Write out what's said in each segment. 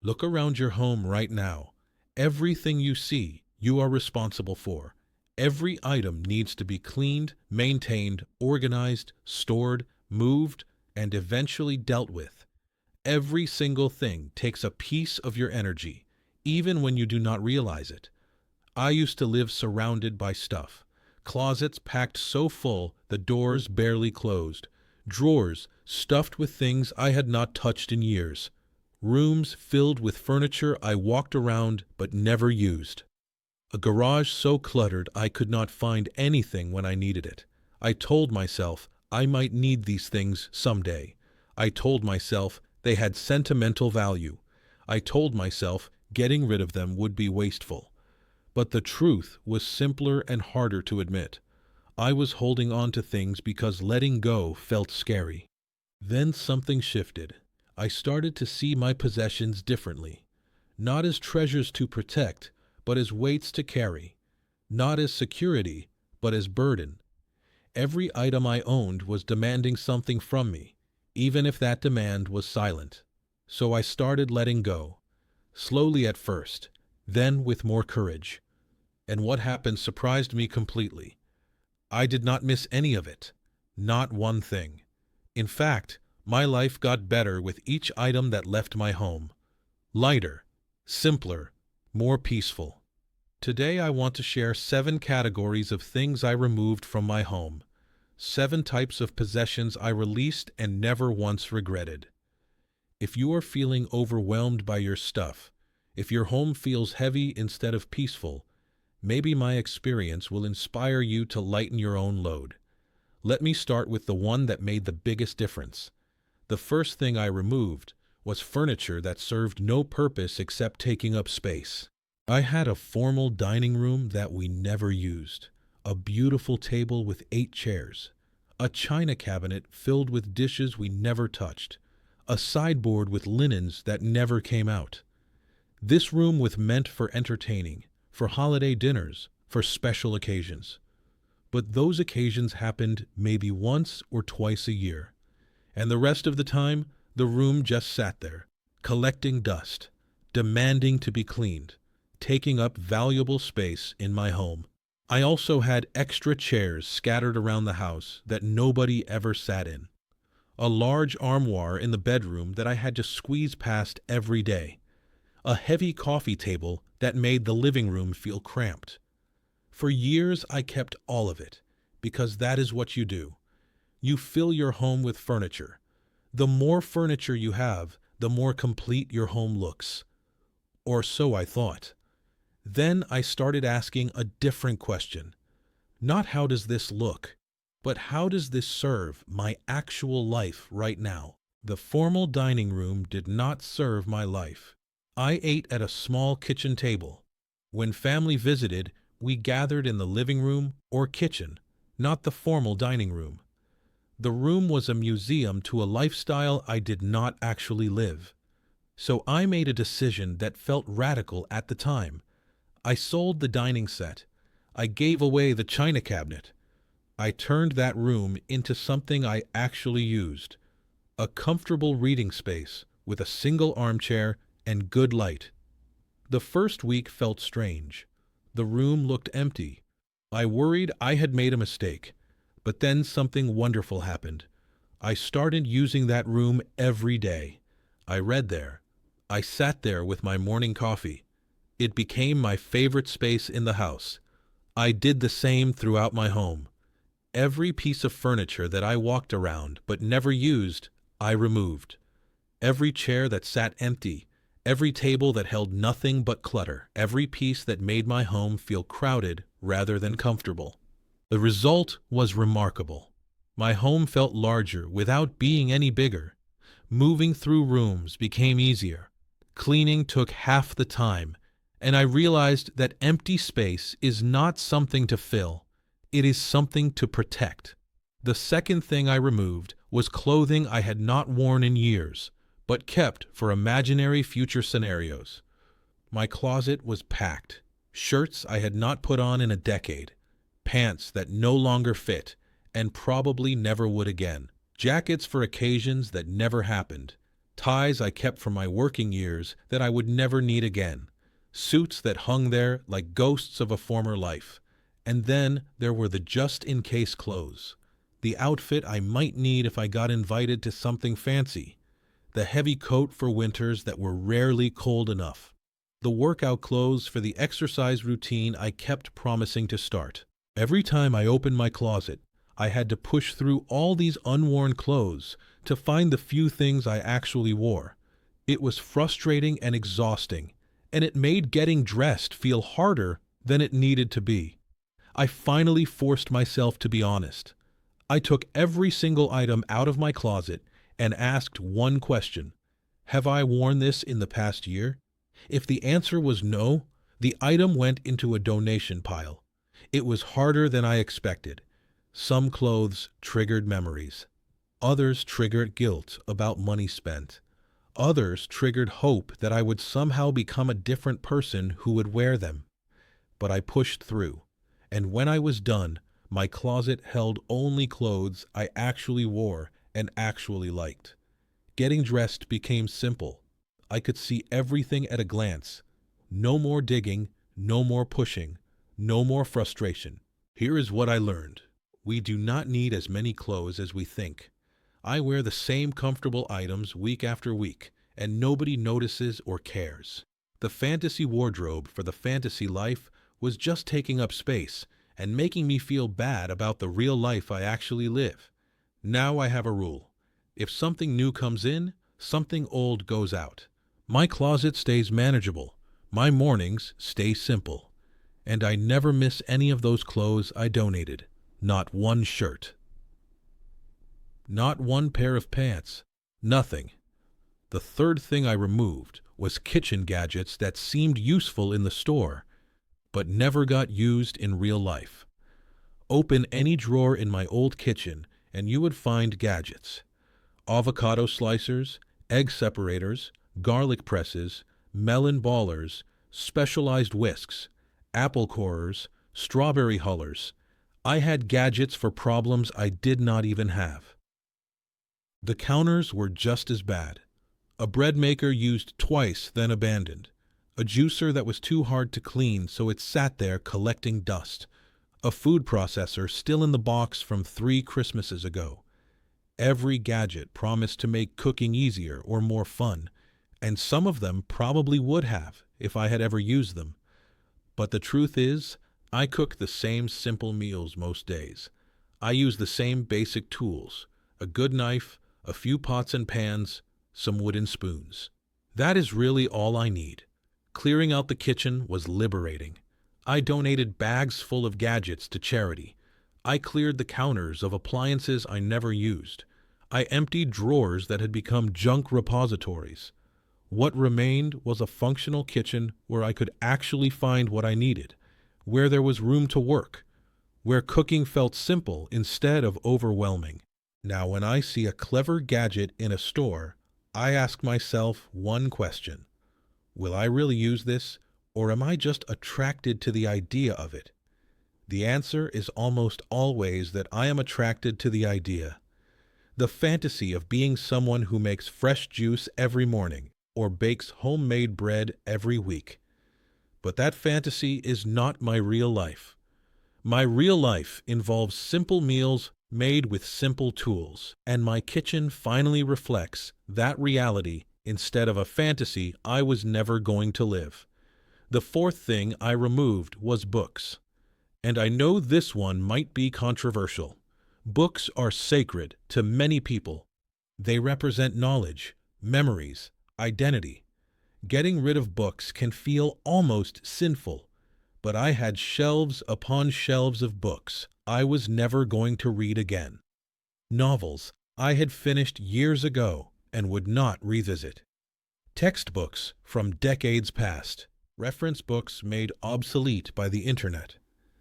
Look around your home right now. Everything you see, you are responsible for. Every item needs to be cleaned, maintained, organized, stored, moved, and eventually dealt with. Every single thing takes a piece of your energy, even when you do not realize it. I used to live surrounded by stuff. Closets packed so full the doors barely closed. Drawers stuffed with things I had not touched in years. Rooms filled with furniture I walked around but never used. A garage so cluttered I could not find anything when I needed it. I told myself I might need these things someday. I told myself they had sentimental value. I told myself getting rid of them would be wasteful. But the truth was simpler and harder to admit. I was holding on to things because letting go felt scary. Then something shifted. I started to see my possessions differently. Not as treasures to protect, but as weights to carry. Not as security, but as burden. Every item I owned was demanding something from me, even if that demand was silent. So I started letting go. Slowly at first, then with more courage. And what happened surprised me completely. I did not miss any of it. Not one thing. In fact, my life got better with each item that left my home. Lighter, simpler, more peaceful. Today I want to share 7 categories of things I removed from my home. 7 types of possessions I released and never once regretted. If you are feeling overwhelmed by your stuff, if your home feels heavy instead of peaceful, maybe my experience will inspire you to lighten your own load. Let me start with the one that made the biggest difference. The first thing I removed was furniture that served no purpose except taking up space. I had a formal dining room that we never used, a beautiful table with 8 chairs, a china cabinet filled with dishes we never touched, a sideboard with linens that never came out. This room was meant for entertaining, for holiday dinners, for special occasions. But those occasions happened maybe once or twice a year. And the rest of the time, the room just sat there, collecting dust, demanding to be cleaned, taking up valuable space in my home. I also had extra chairs scattered around the house that nobody ever sat in. A large armoire in the bedroom that I had to squeeze past every day. A heavy coffee table that made the living room feel cramped. For years I kept all of it, because that is what you do. You fill your home with furniture. The more furniture you have, the more complete your home looks. Or so I thought. Then I started asking a different question. Not how does this look, but how does this serve my actual life right now? The formal dining room did not serve my life. I ate at a small kitchen table. When family visited, we gathered in the living room or kitchen, not the formal dining room. The room was a museum to a lifestyle I did not actually live. So I made a decision that felt radical at the time. I sold the dining set. I gave away the china cabinet. I turned that room into something I actually used. A comfortable reading space with a single armchair and good light. The first week felt strange. The room looked empty. I worried I had made a mistake. But then something wonderful happened. I started using that room every day. I read there. I sat there with my morning coffee. It became my favorite space in the house. I did the same throughout my home. Every piece of furniture that I walked around but never used, I removed. Every chair that sat empty, every table that held nothing but clutter, every piece that made my home feel crowded rather than comfortable. The result was remarkable. My home felt larger without being any bigger. Moving through rooms became easier. Cleaning took half the time, and I realized that empty space is not something to fill. It is something to protect. The second thing I removed was clothing I had not worn in years, but kept for imaginary future scenarios. My closet was packed. Shirts I had not put on in a decade. Pants that no longer fit, and probably never would again. Jackets for occasions that never happened. ties I kept from my working years that I would never need again, suits that hung there like ghosts of a former life. And then there were the just-in-case clothes, the outfit I might need if I got invited to something fancy, the heavy coat for winters that were rarely cold enough, the workout clothes for the exercise routine I kept promising to start. Every time I opened my closet, I had to push through all these unworn clothes to find the few things I actually wore. It was frustrating and exhausting, and it made getting dressed feel harder than it needed to be. I finally forced myself to be honest. I took every single item out of my closet and asked one question: have I worn this in the past year? If the answer was no, the item went into a donation pile. It was harder than I expected. Some clothes triggered memories. Others triggered guilt about money spent. Others triggered hope that I would somehow become a different person who would wear them. But I pushed through, and when I was done, my closet held only clothes I actually wore and actually liked. Getting dressed became simple. I could see everything at a glance. No more digging, no more pushing, no more frustration. Here is what I learned. We do not need as many clothes as we think. I wear the same comfortable items week after week, and nobody notices or cares. The fantasy wardrobe for the fantasy life was just taking up space and making me feel bad about the real life I actually live. Now I have a rule. If something new comes in, something old goes out. My closet stays manageable. My mornings stay simple. And I never miss any of those clothes I donated. Not one shirt. Not one pair of pants. Nothing. The third thing I removed was kitchen gadgets that seemed useful in the store, but never got used in real life. Open any drawer in my old kitchen and you would find gadgets. Avocado slicers, egg separators, garlic presses, melon ballers, specialized whisks, apple corers, strawberry hullers. I had gadgets for problems I did not even have. The counters were just as bad. A bread maker used twice, then abandoned. A juicer that was too hard to clean, so it sat there collecting dust. A food processor still in the box from 3 Christmases ago. Every gadget promised to make cooking easier or more fun, and some of them probably would have if I had ever used them. But the truth is, I cook the same simple meals most days. I use the same basic tools: a good knife, a few pots and pans, some wooden spoons. That is really all I need. Clearing out the kitchen was liberating. I donated bags full of gadgets to charity. I cleared the counters of appliances I never used. I emptied drawers that had become junk repositories. What remained was a functional kitchen where I could actually find what I needed, where there was room to work, where cooking felt simple instead of overwhelming. Now, when I see a clever gadget in a store, I ask myself one question: will I really use this, or am I just attracted to the idea of it? The answer is almost always that I am attracted to the idea. The fantasy of being someone who makes fresh juice every morning or bakes homemade bread every week. But that fantasy is not my real life. My real life involves simple meals made with simple tools, and my kitchen finally reflects that reality instead of a fantasy I was never going to live. The fourth thing I removed was books. And I know this one might be controversial. Books are sacred to many people. They represent knowledge, memories, identity. Getting rid of books can feel almost sinful, but I had shelves upon shelves of books I was never going to read again. Novels I had finished years ago and would not revisit. Textbooks from decades past. Reference books made obsolete by the internet.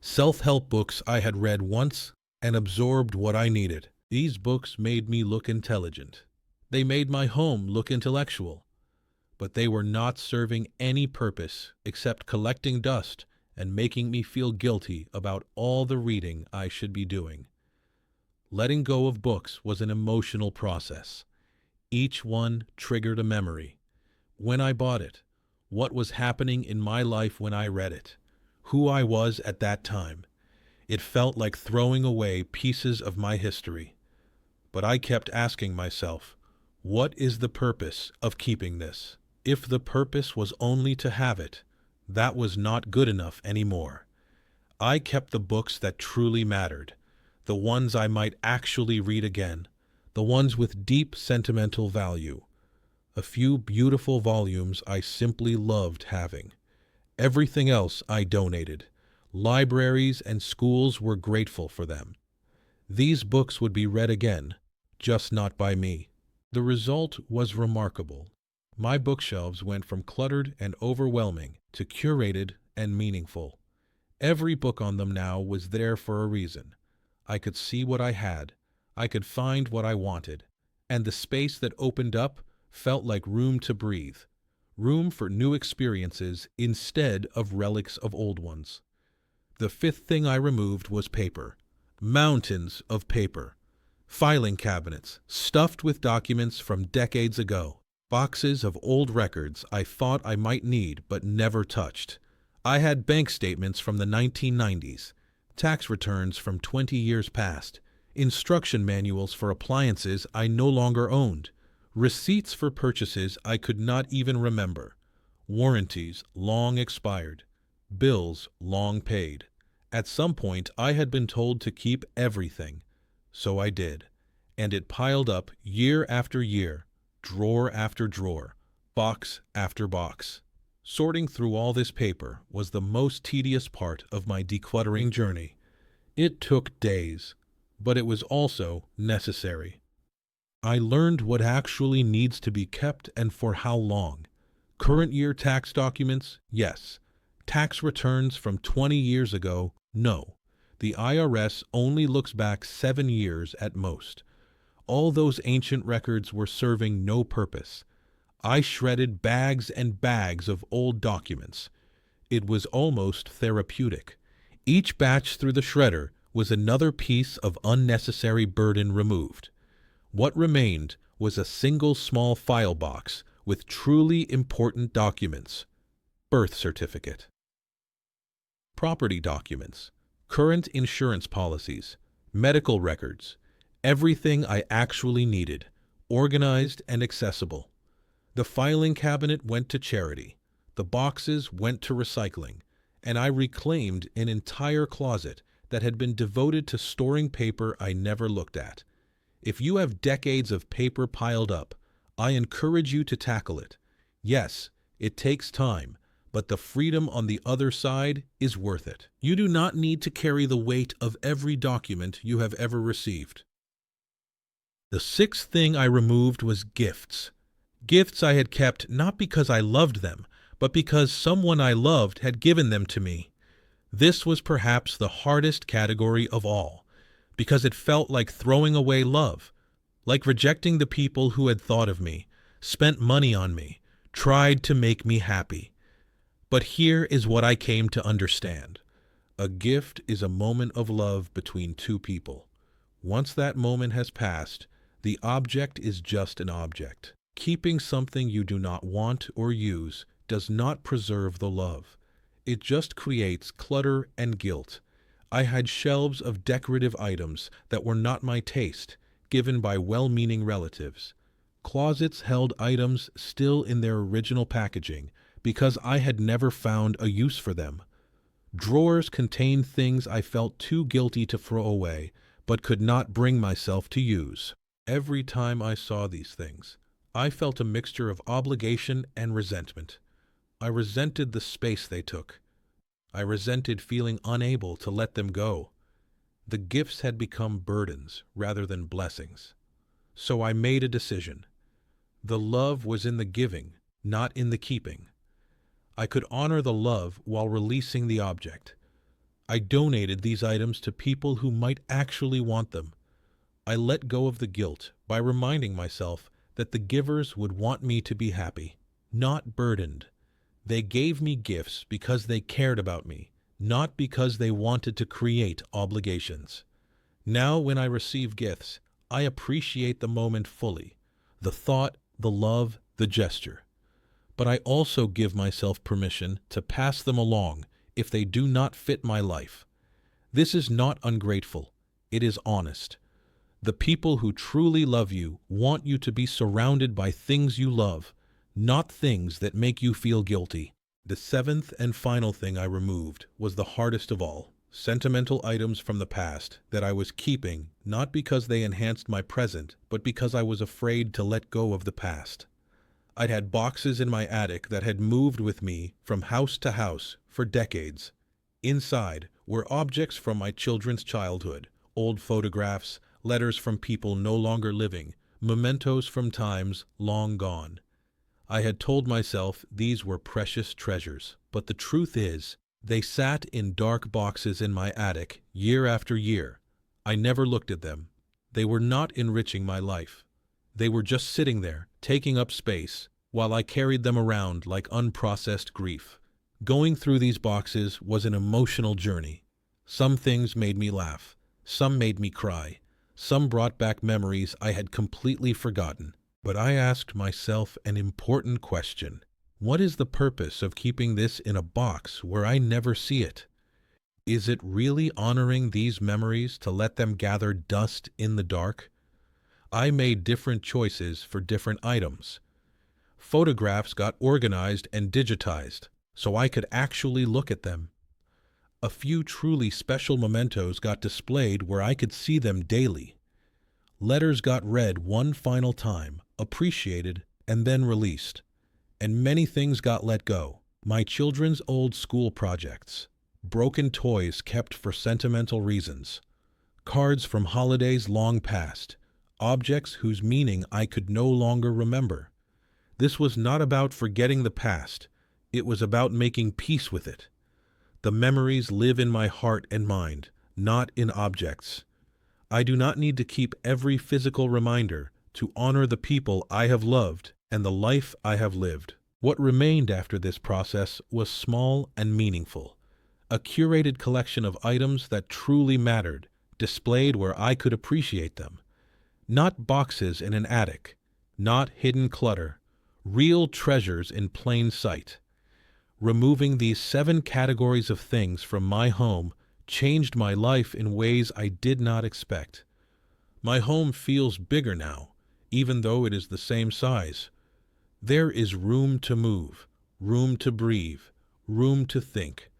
Self-help books I had read once and absorbed what I needed. These books made me look intelligent. They made my home look intellectual. But they were not serving any purpose except collecting dust and making me feel guilty about all the reading I should be doing. Letting go of books was an emotional process. Each one triggered a memory. When I bought it, what was happening in my life when I read it, who I was at that time. It felt like throwing away pieces of my history. But I kept asking myself, what is the purpose of keeping this? If the purpose was only to have it, that was not good enough anymore. I kept the books that truly mattered, the ones I might actually read again, the ones with deep sentimental value. A few beautiful volumes I simply loved having. Everything else I donated. Libraries and schools were grateful for them. These books would be read again, just not by me. The result was remarkable. My bookshelves went from cluttered and overwhelming to curated and meaningful. Every book on them now was there for a reason. I could see what I had. I could find what I wanted. And the space that opened up felt like room to breathe. Room for new experiences instead of relics of old ones. The fifth thing I removed was paper. Mountains of paper. Filing cabinets, stuffed with documents from decades ago. Boxes of old records I thought I might need but never touched. I had bank statements from the 1990s, tax returns from 20 years past, instruction manuals for appliances I no longer owned, receipts for purchases I could not even remember, warranties long expired, bills long paid. At some point I had been told to keep everything, so I did, and it piled up year after year, drawer after drawer, box after box. Sorting through all this paper was the most tedious part of my decluttering journey. It took days, but it was also necessary. I learned what actually needs to be kept and for how long. Current year tax documents, yes. Tax returns from 20 years ago, no. The IRS only looks back 7 years at most. All those ancient records were serving no purpose. I shredded bags and bags of old documents. It was almost therapeutic. Each batch through the shredder was another piece of unnecessary burden removed. What remained was a single small file box with truly important documents. Birth certificate. Property documents, current insurance policies, medical records, everything I actually needed, organized and accessible. The filing cabinet went to charity, the boxes went to recycling, and I reclaimed an entire closet that had been devoted to storing paper I never looked at. If you have decades of paper piled up, I encourage you to tackle it. Yes, it takes time, but the freedom on the other side is worth it. You do not need to carry the weight of every document you have ever received. The sixth thing I removed was gifts. Gifts I had kept not because I loved them, but because someone I loved had given them to me. This was perhaps the hardest category of all, because it felt like throwing away love, like rejecting the people who had thought of me, spent money on me, tried to make me happy. But here is what I came to understand. A gift is a moment of love between two people. Once that moment has passed, the object is just an object. Keeping something you do not want or use does not preserve the love. It just creates clutter and guilt. I had shelves of decorative items that were not my taste, given by well-meaning relatives. Closets held items still in their original packaging because I had never found a use for them. Drawers contained things I felt too guilty to throw away, but could not bring myself to use. Every time I saw these things, I felt a mixture of obligation and resentment. I resented the space they took. I resented feeling unable to let them go. The gifts had become burdens rather than blessings. So I made a decision. The love was in the giving, not in the keeping. I could honor the love while releasing the object. I donated these items to people who might actually want them. I let go of the guilt by reminding myself that the givers would want me to be happy, not burdened. They gave me gifts because they cared about me, not because they wanted to create obligations. Now when I receive gifts, I appreciate the moment fully. the thought, the love, the gesture. But I also give myself permission to pass them along if they do not fit my life. This is not ungrateful. It is honest. The people who truly love you want you to be surrounded by things you love, not things that make you feel guilty. The seventh and final thing I removed was the hardest of all: sentimental items from the past that I was keeping, not because they enhanced my present, but because I was afraid to let go of the past. I'd had boxes in my attic that had moved with me from house to house for decades. Inside were objects from my children's childhood, old photographs, letters from people no longer living, mementos from times long gone. I had told myself these were precious treasures, but the truth is, they sat in dark boxes in my attic year after year. I never looked at them. They were not enriching my life. They were just sitting there, taking up space, while I carried them around like unprocessed grief. Going through these boxes was an emotional journey. Some things made me laugh. Some made me cry. Some brought back memories I had completely forgotten. But I asked myself an important question. What is the purpose of keeping this in a box where I never see it? Is it really honoring these memories to let them gather dust in the dark? I made different choices for different items. Photographs got organized and digitized, so I could actually look at them. A few truly special mementos got displayed where I could see them daily. Letters got read one final time, appreciated, and then released. And many things got let go. My children's old school projects, broken toys kept for sentimental reasons, cards from holidays long past, objects whose meaning I could no longer remember. This was not about forgetting the past. It was about making peace with it. The memories live in my heart and mind, not in objects. I do not need to keep every physical reminder to honor the people I have loved and the life I have lived. What remained after this process was small and meaningful, a curated collection of items that truly mattered, displayed where I could appreciate them. Not boxes in an attic, not hidden clutter, real treasures in plain sight. Removing these 7 categories of things from my home changed my life in ways I did not expect. My home feels bigger now, even though it is the same size. There is room to move, room to breathe, room to think.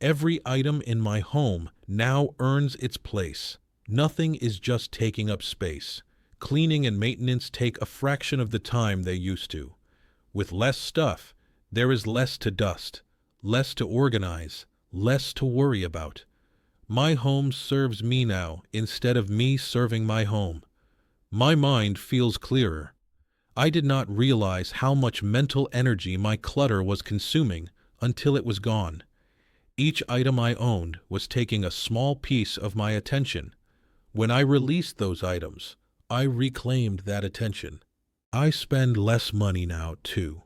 Every item in my home now earns its place. Nothing is just taking up space. Cleaning and maintenance take a fraction of the time they used to. With less stuff, there is less to dust, less to organize, less to worry about. My home serves me now instead of me serving my home. My mind feels clearer. I did not realize how much mental energy my clutter was consuming until it was gone. Each item I owned was taking a small piece of my attention. When I released those items, I reclaimed that attention. I spend less money now, too.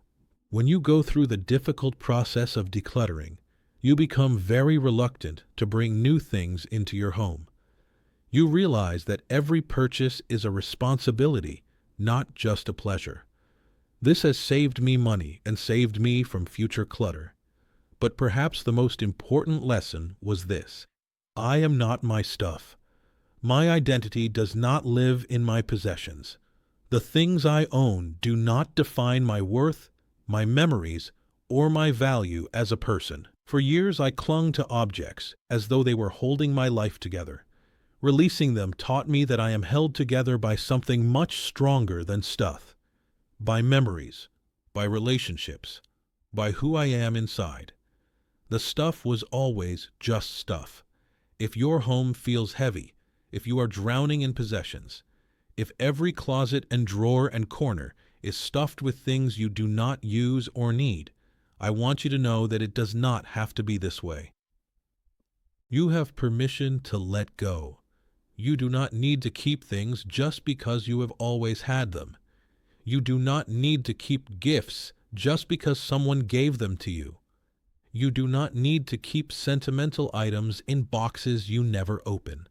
When you go through the difficult process of decluttering, you become very reluctant to bring new things into your home. You realize that every purchase is a responsibility, not just a pleasure. This has saved me money and saved me from future clutter. But perhaps the most important lesson was this: I am not my stuff. My identity does not live in my possessions. The things I own do not define my worth, my memories, or my value as a person. For years I clung to objects as though they were holding my life together. Releasing them taught me that I am held together by something much stronger than stuff, by memories, by relationships, by who I am inside. The stuff was always just stuff. If your home feels heavy, if you are drowning in possessions, if every closet and drawer and corner is stuffed with things you do not use or need, I want you to know that it does not have to be this way. You have permission to let go. You do not need to keep things just because you have always had them. You do not need to keep gifts just because someone gave them to you. You do not need to keep sentimental items in boxes you never open.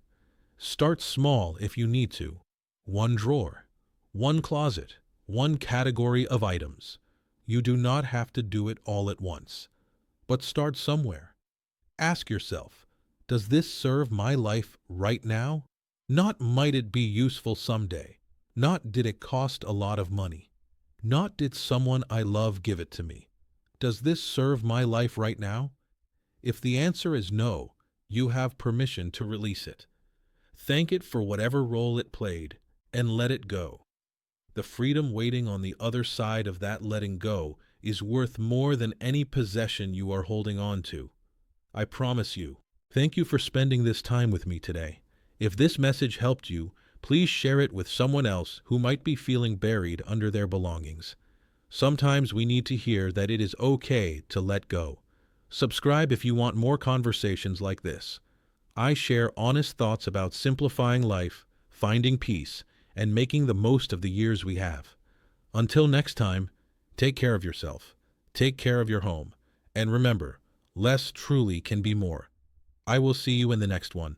Start small if you need to. 1 drawer, 1 closet, one category of items. You do not have to do it all at once, but start somewhere. Ask yourself, does this serve my life right now? Not might it be useful someday. Not did it cost a lot of money. Not did someone I love give it to me. Does this serve my life right now? If the answer is no, you have permission to release it. Thank it for whatever role it played and let it go. The freedom waiting on the other side of that letting go is worth more than any possession you are holding on to. I promise you. Thank you for spending this time with me today. If this message helped you, please share it with someone else who might be feeling buried under their belongings. Sometimes we need to hear that it is okay to let go. Subscribe if you want more conversations like this. I share honest thoughts about simplifying life, finding peace, and making the most of the years we have. Until next time, take care of yourself, take care of your home, and remember, less truly can be more. I will see you in the next one.